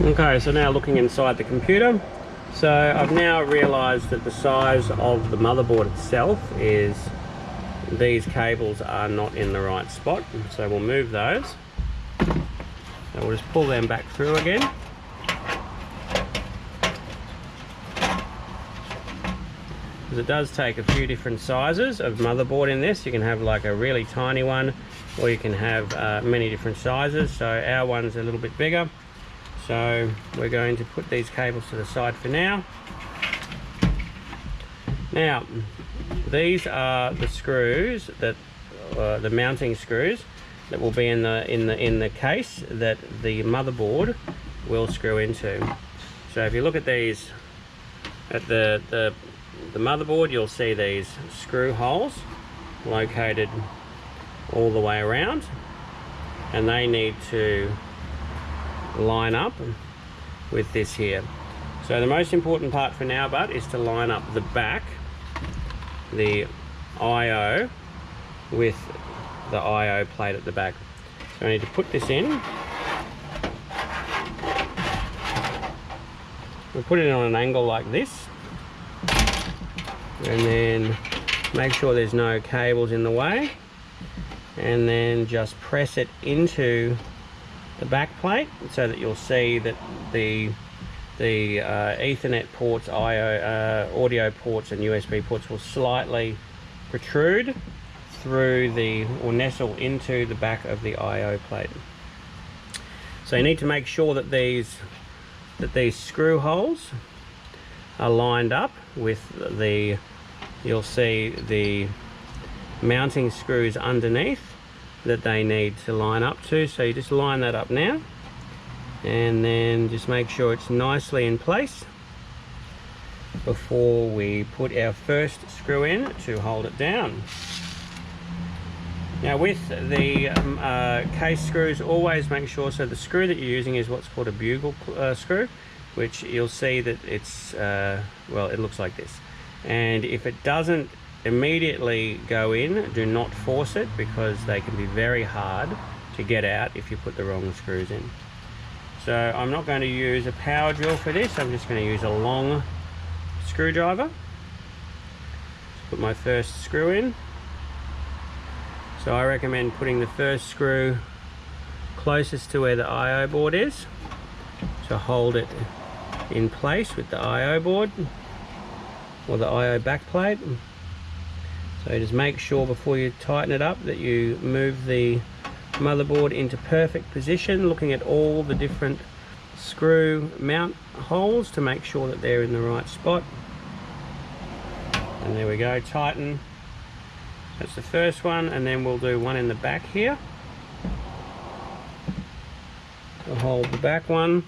Okay, so now looking inside the computer. So I've now realized that the size of the motherboard itself is, these cables are not in the right spot. So we'll move those. So we'll just pull them back through again. Because it does take a few different sizes of motherboard in this. You can have like a really tiny one, or you can have many different sizes. So our one's a little bit bigger. So we're going to put these cables to the side for now. Now, these are the screws that, the mounting screws that will be in the case that the motherboard will screw into. So if you look at these, at the motherboard, you'll see these screw holes located all the way around, and they need to line up with this here. So the most important part for now, but, is to line up the back, the I/O, with the I/O plate at the back. So I need to put this in. We'll put it on an angle like this, and then make sure there's no cables in the way, and then just press it into the back plate so that you'll see that the Ethernet ports, audio ports and USB ports will slightly protrude through or nestle into the back of the I/O plate. So you need to make sure that these screw holes are lined up with you'll see the mounting screws underneath that they need to line up to. So you just line that up now, and then just make sure it's nicely in place before we put our first screw in to hold it down. Now with the case screws, always make sure, so the screw that you're using is what's called a bugle screw, which you'll see that it's, well, it looks like this. And if it doesn't immediately go in, do not force it, because they can be very hard to get out if you put the wrong screws in. So I'm not going to use a power drill for this, I'm just going to use a long screwdriver. Just put my first screw in. So I recommend putting the first screw closest to where the I/O board is, to hold it in place with the I/O board or the I/O backplate. So just make sure before you tighten it up that you move the motherboard into perfect position, looking at all the different screw mount holes to make sure that they're in the right spot. And there we go, tighten. That's the first one, and then we'll do one in the back here to hold the back one.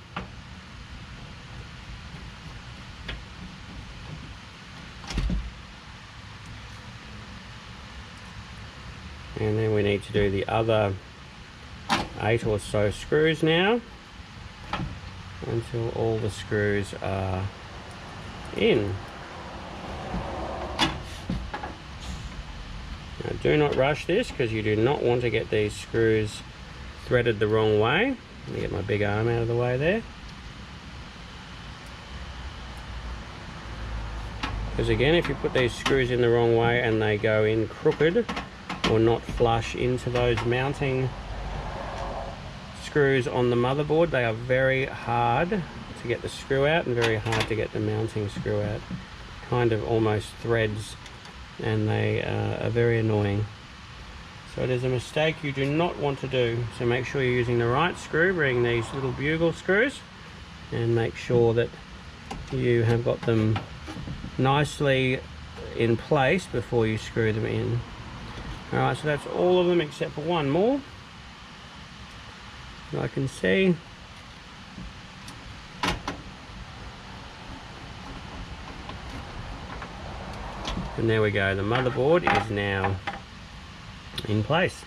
And then we need to do the other 8 or so screws now, until all the screws are in. Now do not rush this, because you do not want to get these screws threaded the wrong way. Let me get my big arm out of the way there. Because again, if you put these screws in the wrong way and they go in crooked or not flush into those mounting screws on the motherboard, they are very hard to get the screw out and very hard to get the mounting screw out. Kind of almost threads, and they are very annoying. So it is a mistake you do not want to do. So make sure you're using the right screw, bring these little bugle screws, and make sure that you have got them nicely in place before you screw them in. Alright, so that's all of them except for one more that I can see. And there we go, the motherboard is now in place.